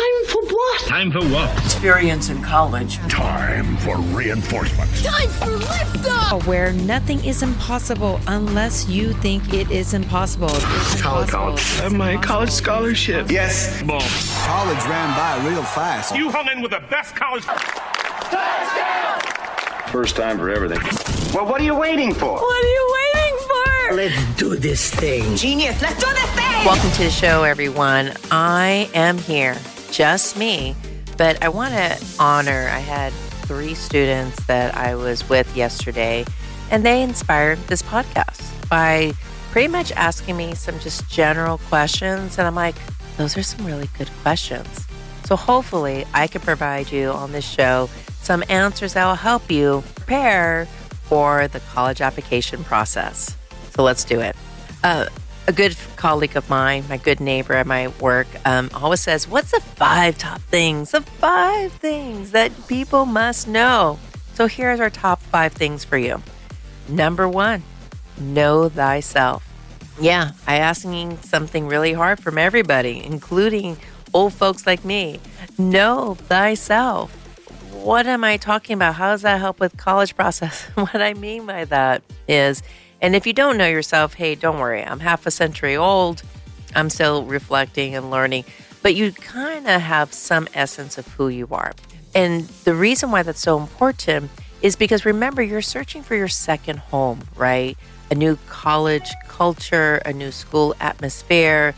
Time for what? Time for what? Experience in college. Time for reinforcement. Time for liftoff! Where nothing is impossible unless you think it is impossible. College. I have my college scholarship. Yes. Boom. College ran by real fast. You hung in with the best college. First time for everything. Well, what are you waiting for? What are you waiting for? Let's do this thing. Genius, let's do this thing! Welcome to the show, everyone. I am here, just me, but I want to honor, I had 3 students that I was with yesterday, and they inspired this podcast by pretty much asking me some just general questions, and I'm like, those are some really good questions. So hopefully I can provide you on this show some answers that will help you prepare for the college application process. So let's do it. A good colleague of mine, my good neighbor at my work, always says, what's the 5 top things? The 5 things that people must know. So here's our top 5 things for you. Number 1, know thyself. Yeah, I asking something really hard from everybody, including old folks like me. Know thyself. What am I talking about? How does that help with college process? What I mean by that is, and if you don't know yourself, hey, don't worry. I'm half a century old. I'm still reflecting and learning. But you kind of have some essence of who you are. And the reason why that's so important is because, remember, you're searching for your second home, right? A new college culture, a new school atmosphere,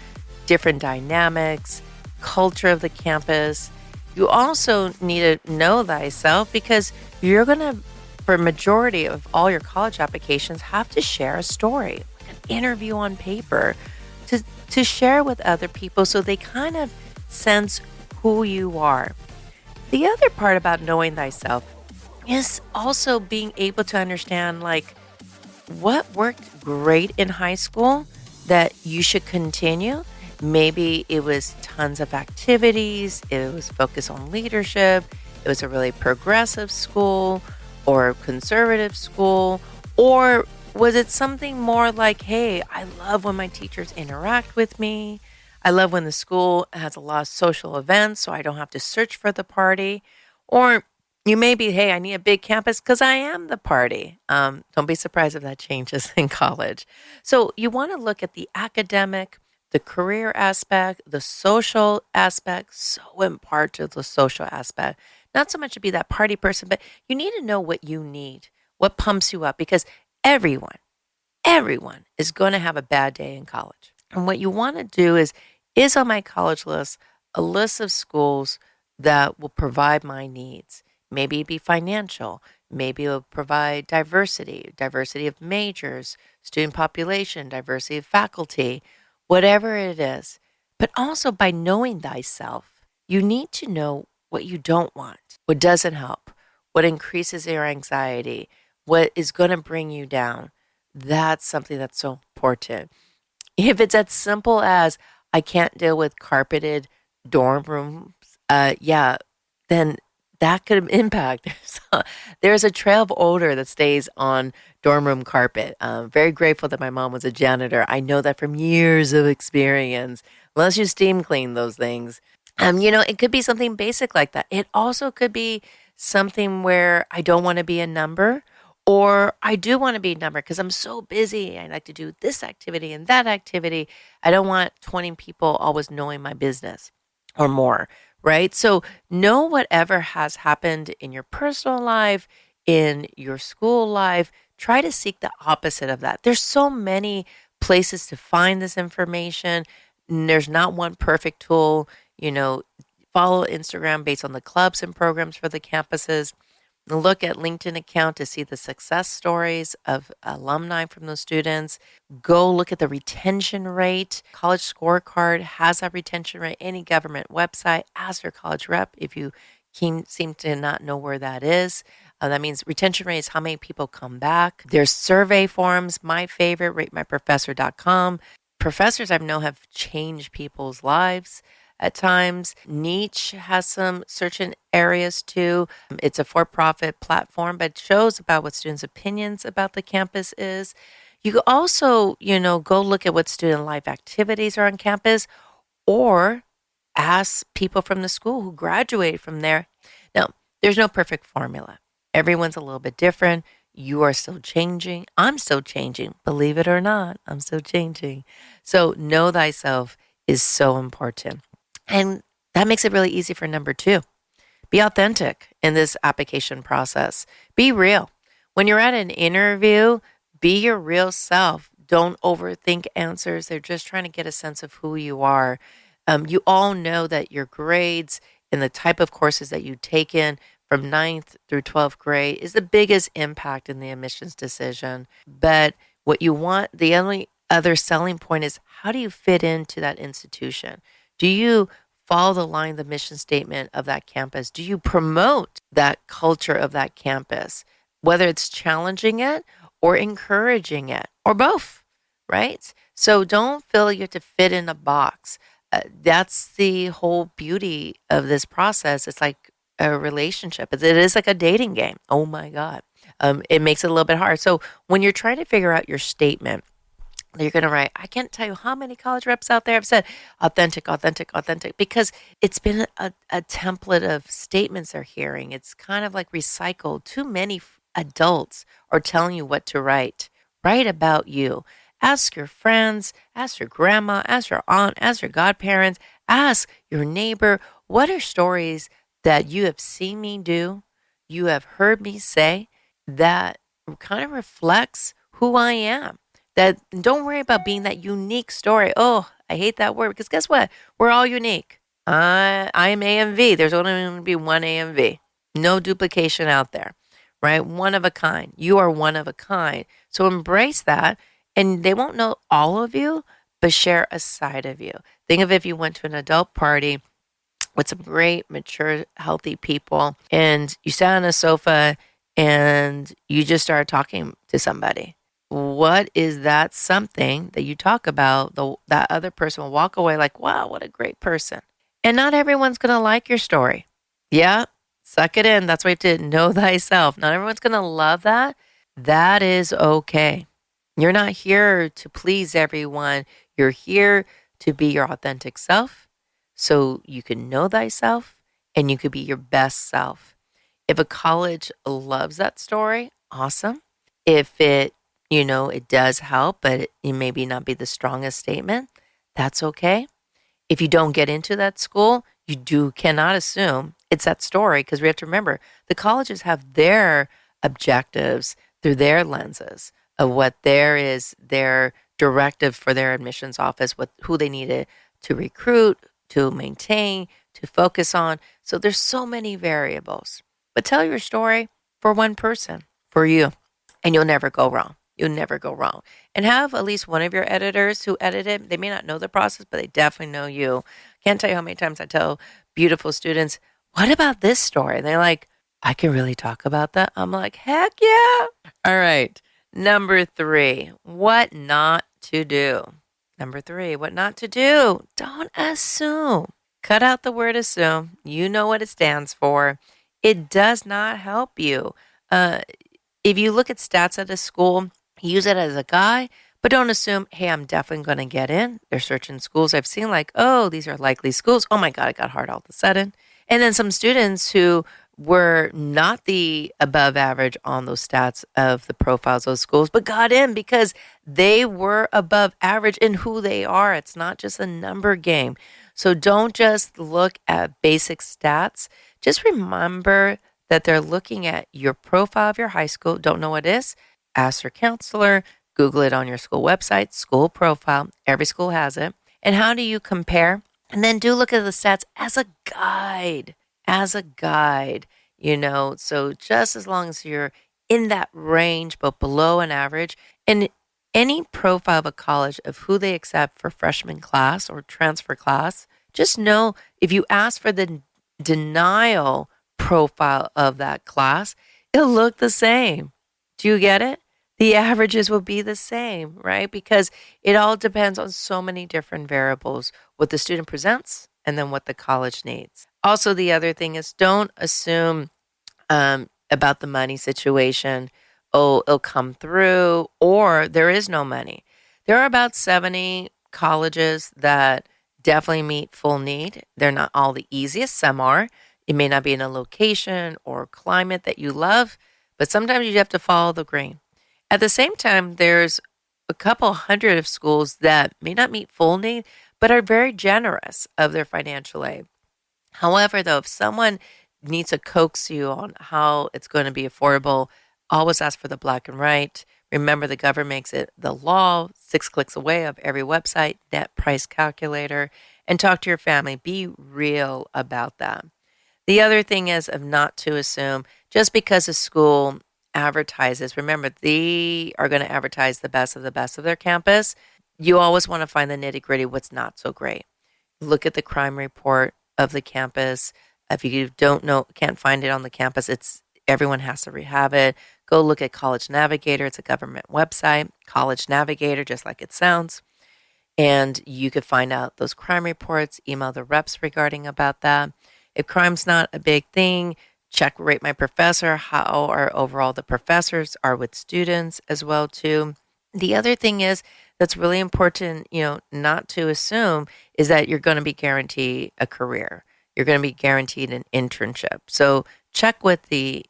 different dynamics, culture of the campus. You also need to know thyself because you're going to, for majority of all your college applications, have to share a story, like an interview on paper, to share with other people so they kind of sense who you are. The other part about knowing thyself is also being able to understand, like, what worked great in high school that you should continue. Maybe it was tons of activities, it was focused on leadership, it was a really progressive school or conservative school, or was it something more like, hey, I love when my teachers interact with me, I love when the school has a lot of social events so I don't have to search for the party, or you may be, hey, I need a big campus because I am the party. Don't be surprised if that changes in college. So you want to look at the academic, the career aspect, the social aspect, so important to the social aspect. Not so much to be that party person, but you need to know what you need, what pumps you up, because everyone is going to have a bad day in college. And what you want to do is on my college list, a list of schools that will provide my needs. Maybe it'd be financial. Maybe it'll provide diversity of majors, student population, diversity of faculty, whatever it is. But also, by knowing thyself, you need to know what you don't want, what doesn't help, what increases your anxiety, what is going to bring you down. That's something that's so important. If it's as simple as, I can't deal with carpeted dorm rooms, then that could impact. There's a trail of odor that stays on dorm room carpet. Very grateful that my mom was a janitor. I know that from years of experience. Unless you steam clean those things. It could be something basic like that. It also could be something where I don't want to be a number, or I do want to be a number because I'm so busy. I like to do this activity and that activity. I don't want 20 people always knowing my business or more. Right? So know whatever has happened in your personal life, in your school life, try to seek the opposite of that. There's so many places to find this information. There's not one perfect tool. Follow Instagram based on the clubs and programs for the campuses. Look at LinkedIn account to see the success stories of alumni from those students. Go look at the retention rate. College Scorecard has that retention rate. Any government website, ask your college rep if you seem to not know where that is. That means retention rate is how many people come back. There's survey forms. My favorite, ratemyprofessor.com. Professors I know have changed people's lives at times. Niche has some certain areas too. It's a for-profit platform, but it shows about what students' opinions about the campus is. You could also, go look at what student life activities are on campus, or ask people from the school who graduated from there. Now, there's no perfect formula. Everyone's a little bit different. You are still changing. I'm still changing. Believe it or not, I'm still changing. So know thyself is so important. And that makes it really easy for number 2. Be authentic in this application process. Be real. When you're at an interview, be your real self. Don't overthink answers. They're just trying to get a sense of who you are. You all know that your grades and the type of courses that you take in from 9th through 12th grade is the biggest impact in the admissions decision. But what you want, the only other selling point is, how do you fit into that institution? Do you follow the line, the mission statement of that campus? Do you promote that culture of that campus, whether it's challenging it or encouraging it or both, right? So don't feel you have to fit in a box. That's the whole beauty of this process. It's like a relationship. It is like a dating game. Oh my God. It makes it a little bit hard. So when you're trying to figure out your statement, you're going to write, I can't tell you how many college reps out there have said authentic, authentic, authentic, because it's been a template of statements they're hearing. It's kind of like recycled. Too many adults are telling you what to write. Write about you. Ask your friends, ask your grandma, ask your aunt, ask your godparents, ask your neighbor, what are stories that you have seen me do, you have heard me say, that kind of reflects who I am? That don't worry about being that unique story. Oh, I hate that word, because guess what? We're all unique. I'm AMV. There's only going to be one AMV. No duplication out there, right? One of a kind. You are one of a kind. So embrace that, and they won't know all of you, but share a side of you. Think of if you went to an adult party with some great, mature, healthy people, and you sat on a sofa and you just started talking to somebody. What is that something that you talk about, that other person will walk away like, wow, what a great person. And not everyone's going to like your story. Yeah, suck it in. That's why you have to know thyself. Not everyone's going to love that. That is okay. You're not here to please everyone. You're here to be your authentic self, so you can know thyself and you could be your best self. If a college loves that story, awesome. If it does help, but it maybe not be the strongest statement, that's okay. If you don't get into that school, you cannot assume it's that story, because we have to remember the colleges have their objectives through their lenses of what their directive for their admissions office, who they need to recruit, to maintain, to focus on. So there's so many variables. But tell your story for one person, for you, and you'll never go wrong. You'll never go wrong. And have at least one of your editors who edit it. They may not know the process, but they definitely know you. Can't tell you how many times I tell beautiful students, what about this story? And they're like, I can really talk about that. I'm like, heck yeah. All right. Number 3, what not to do. Number 3, what not to do. Don't assume. Cut out the word assume. You know what it stands for. It does not help you. If you look at stats at a school, use it as a guide, but don't assume, hey, I'm definitely going to get in. There's certain schools I've seen like, oh, these are likely schools. Oh my God, it got hard all of a sudden. And then some students who were not the above average on those stats of the profiles of those schools, but got in because they were above average in who they are. It's not just a number game. So don't just look at basic stats. Just remember that they're looking at your profile of your high school. Don't know what it is? Ask your counselor. Google it on your school website, school profile. Every school has it. And how do you compare? And then do look at the stats as a guide. So just as long as you're in that range, but below an average, and any profile of a college of who they accept for freshman class or transfer class, just know if you ask for the denial profile of that class, it'll look the same. Do you get it? The averages will be the same, right? Because it all depends on so many different variables, what the student presents and then what the college needs. Also, the other thing is don't assume about the money situation. Oh, it'll come through, or there is no money. There are about 70 colleges that definitely meet full need. They're not all the easiest. Some are. It may not be in a location or climate that you love, but sometimes you have to follow the grain. At the same time, there's a couple hundred of schools that may not meet full need, but are very generous of their financial aid. However, though, if someone needs to coax you on how it's going to be affordable, always ask for the black and white. Remember, the government makes it the law, 6 clicks away of every website, net price calculator, and talk to your family. Be real about that. The other thing is of not to assume just because a school advertises, remember, they are going to advertise the best of their campus. You always want to find the nitty gritty, what's not so great. Look at the crime report of the campus. If you don't know, can't find it on the campus, everyone has to rehab it. Go look at College Navigator. It's a government website, College Navigator, just like it sounds. And you could find out those crime reports, email the reps regarding about that. If crime's not a big thing, check Rate My Professor, how are overall the professors are with students as well too. The other thing is that's really important, not to assume is that you're going to be guaranteed a career. You're going to be guaranteed an internship. So check with the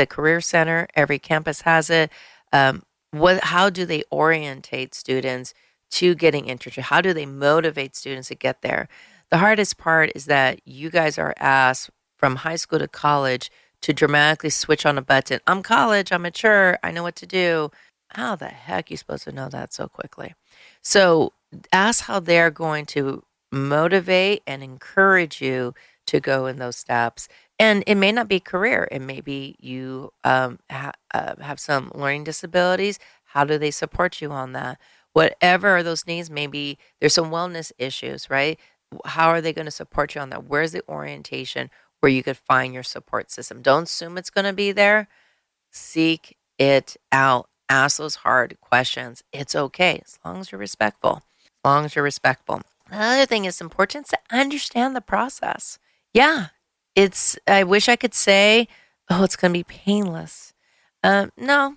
career center. Every campus has it. How do they orientate students to getting internship? How do they motivate students to get there? The hardest part is that you guys are asked from high school to college to dramatically switch on a button. I'm college, I'm mature, I know what to do. How the heck are you supposed to know that so quickly? So ask how they're going to motivate and encourage you to go in those steps. And it may not be career. It may be you have some learning disabilities. How do they support you on that? Whatever those needs, maybe there's some wellness issues, right? How are they going to support you on that? Where's the orientation where you could find your support system? Don't assume it's going to be there. Seek it out. Ask those hard questions. It's okay as long as you're respectful. The other thing is important to understand the process. Yeah, I wish I could say, oh, it's going to be painless. No,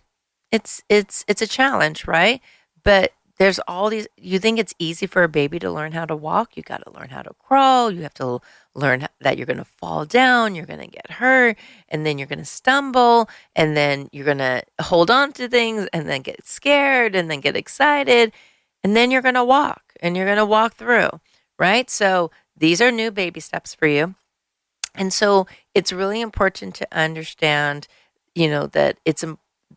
it's a challenge, right? But there's all these, you think it's easy for a baby to learn how to walk. You got to learn how to crawl. You have to learn that you're going to fall down. You're going to get hurt. And then you're going to stumble. And then you're going to hold on to things and then get scared and then get excited. And then you're going to walk and you're going to walk through, right? So these are new baby steps for you. And so it's really important to understand, that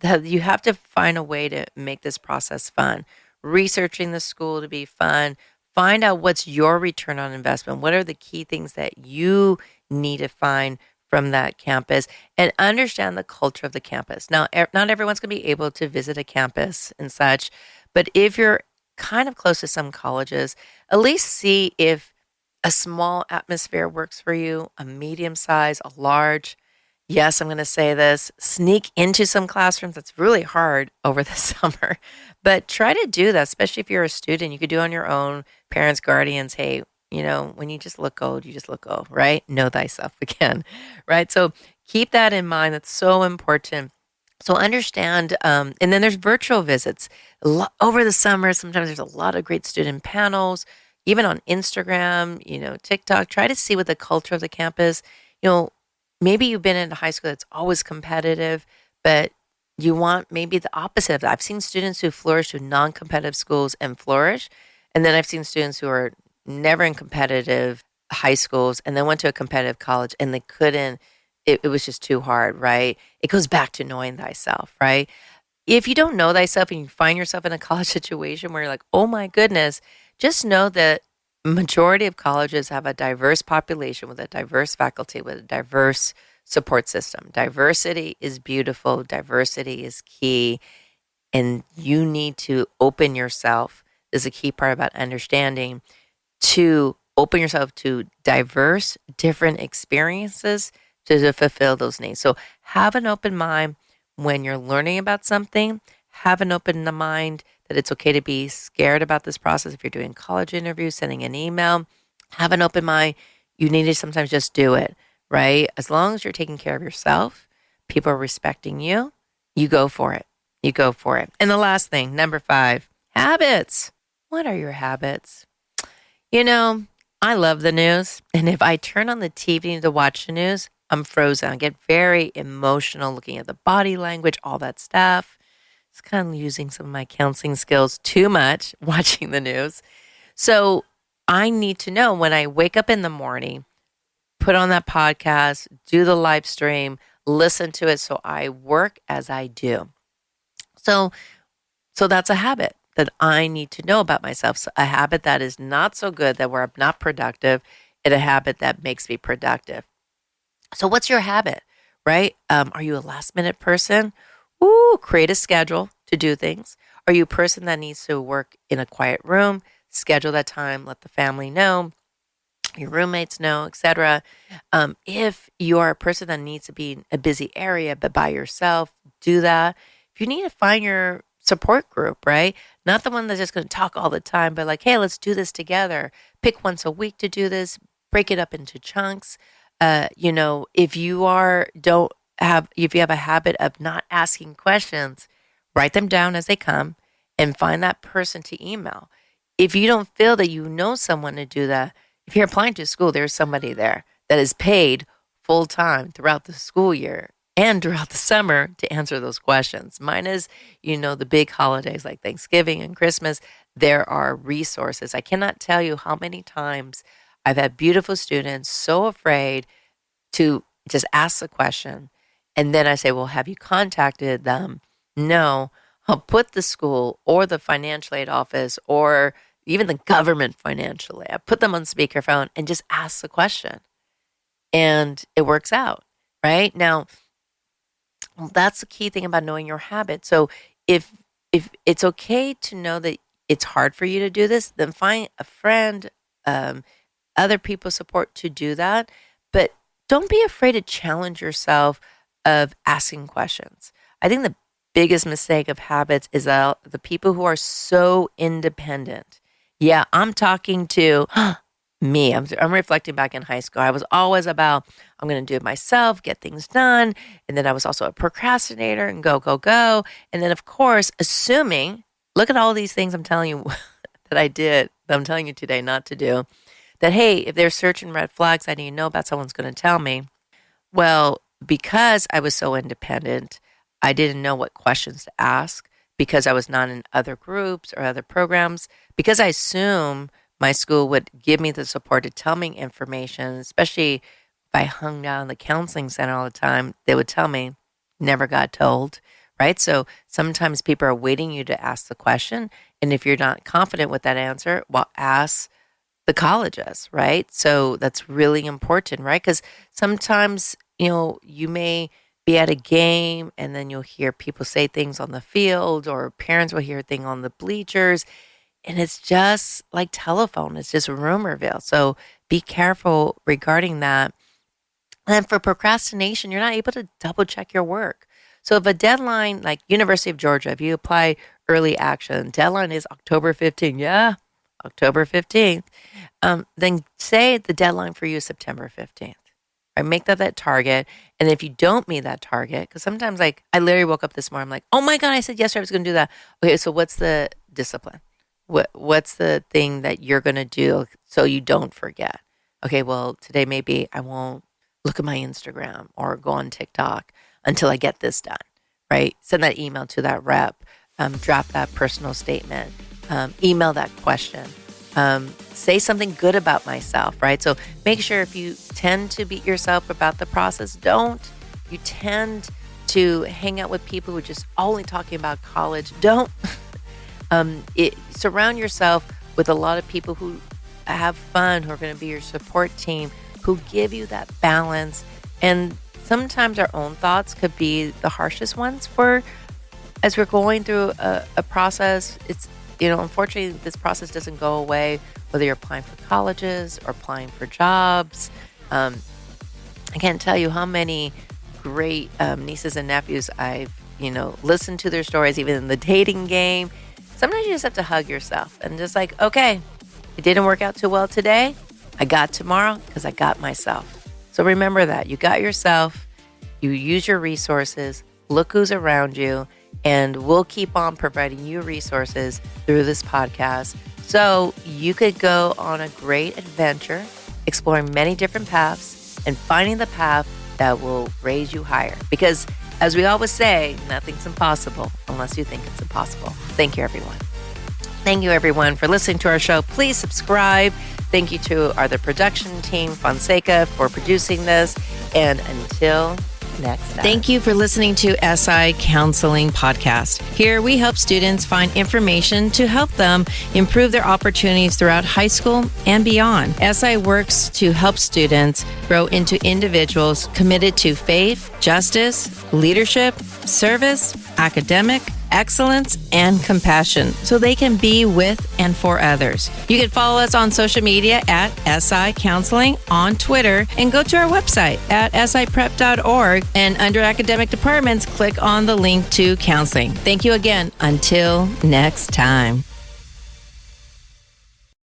that you have to find a way to make this process fun. Researching the school to be fun. Find out what's your return on investment. What are the key things that you need to find from that campus, and understand the culture of the campus. Now, not everyone's going to be able to visit a campus and such, but if you're kind of close to some colleges, at least see if a small atmosphere works for you, a medium size, a large. Yes, I'm going to say this, sneak into some classrooms. That's really hard over the summer, but try to do that, especially if you're a student. You could do it on your own, parents, guardians. Hey, when you just look old, you just look old, right? Know thyself again, right? So keep that in mind. That's so important. So understand, and then there's virtual visits. Over the summer, sometimes there's a lot of great student panels, even on Instagram, TikTok. Try to see what the culture of the campus, maybe you've been in a high school that's always competitive, but you want maybe the opposite of that. I've seen students who flourish to non-competitive schools and flourish. And then I've seen students who are never in competitive high schools and then went to a competitive college and they couldn't, it was just too hard, right? It goes back to knowing thyself, right? If you don't know thyself and you find yourself in a college situation where you're like, oh my goodness, just know that majority of colleges have a diverse population with a diverse faculty, with a diverse support system. Diversity is beautiful. Diversity is key. And you need to open yourself. This is a key part about understanding, to open yourself to diverse, different experiences to fulfill those needs. So have an open mind when you're learning about something. Have an open mind that it's okay to be scared about this process. If you're doing college interviews, sending an email, have an open mind. You need to sometimes just do it, right? As long as you're taking care of yourself, people are respecting you, you go for it. You go for it. And the last thing, number 5, habits. What are your habits? I love the news. And if I turn on the TV to watch the news, I'm frozen. I get very emotional looking at the body language, all that stuff. It's kind of using some of my counseling skills too much watching the news. So I need to know when I wake up in the morning, put on that podcast, do the live stream, listen to it. So I work as I do. So that's a habit that I need to know about myself. So a habit that is not so good, that where I'm not productive, and a habit that makes me productive. So what's your habit, right? Are you a last minute person? Create a schedule to do things. Are you a person that needs to work in a quiet room? Schedule that time, let the family know, your roommates know, etc. If you are a person that needs to be in a busy area but by yourself, do that. If you need to find your support group, right? Not the one that's just going to talk all the time, but like, hey, let's do this together. Pick once a week to do this. Break it up into chunks. If you have a habit of not asking questions, write them down as they come and find that person to email. If you don't feel that you know someone to do that, if you're applying to school, there's somebody there that is paid full time throughout the school year and throughout the summer to answer those questions. Mine is, the big holidays like Thanksgiving and Christmas, there are resources. I cannot tell you how many times I've had beautiful students so afraid to just ask the question. And then I say, well, have you contacted them? No. I'll put the school or the financial aid office or even the government financial aid. I put them on speakerphone and just ask the question. And it works out, right? Now, that's the key thing about knowing your habit. So if it's okay to know that it's hard for you to do this, then find a friend, other people support to do that. But don't be afraid to challenge yourself of asking questions. I think the biggest mistake of habits is that the people who are so independent. Yeah, I'm talking to me. I'm reflecting back in high school. I was always about, I'm going to do it myself, get things done. And then I was also a procrastinator and go. And then, of course, assuming, look at all these things I'm telling you that I did, that I'm telling you today not to do, that, hey, if there's certain red flags I need to know about, someone's going to tell me. Well, because I was so independent, I didn't know what questions to ask because I was not in other groups or other programs, because I assume my school would give me the support to tell me information, especially if I hung down in the counseling center all the time. They would tell me, never got told, right? So sometimes people are waiting you to ask the question. And if you're not confident with that answer, well, ask the colleges, right? So that's really important, right? Because sometimes, you may be at a game and then you'll hear people say things on the field, or parents will hear things on the bleachers. And it's just like telephone. It's just rumorville. So be careful regarding that. And for procrastination, you're not able to double check your work. So if a deadline, like University of Georgia, if you apply early action, deadline is October 15th. Yeah, October 15th. Then say the deadline for you is September 15th. Right? Make that target. And if you don't meet that target, because sometimes I literally woke up this morning, I'm like, oh my God, I said yesterday I was going to do that. Okay, so what's the discipline? What's the thing that you're going to do so you don't forget? Okay, well, today maybe I won't look at my Instagram or go on TikTok until I get this done, right? Send that email to that rep, drop that personal statement, email that question, say something good about myself, right? So make sure if you tend to beat yourself about the process, don't. You tend to hang out with people who are just only talking about college, don't. Surround yourself with a lot of people who have fun, who are going to be your support team, who give you that balance. And sometimes our own thoughts could be the harshest ones as we're going through a process. It's, unfortunately, this process doesn't go away, whether you're applying for colleges or applying for jobs. I can't tell you how many great nieces and nephews I've, listened to their stories, even in the dating game. Sometimes you just have to hug yourself and just like, okay, it didn't work out too well today. I got tomorrow because I got myself. So remember that. You got yourself. You use your resources. Look who's around you. And we'll keep on providing you resources through this podcast So you could go on a great adventure, exploring many different paths and finding the path that will raise you higher. Because as we always say, nothing's impossible unless you think it's impossible. Thank you, everyone. Thank you, everyone, for listening to our show. Please subscribe. Thank you to our production team, Fonseca, for producing this. And until next time. Thank you for listening to SI Counseling Podcast. Here we help students find information to help them improve their opportunities throughout high school and beyond. SI works to help students grow into individuals committed to faith, justice, leadership, service, academic excellence, and compassion so they can be with and for others. You can follow us on social media at SI Counseling on Twitter and go to our website at siprep.org, and under academic departments, click on the link to counseling. Thank you again. Until next time.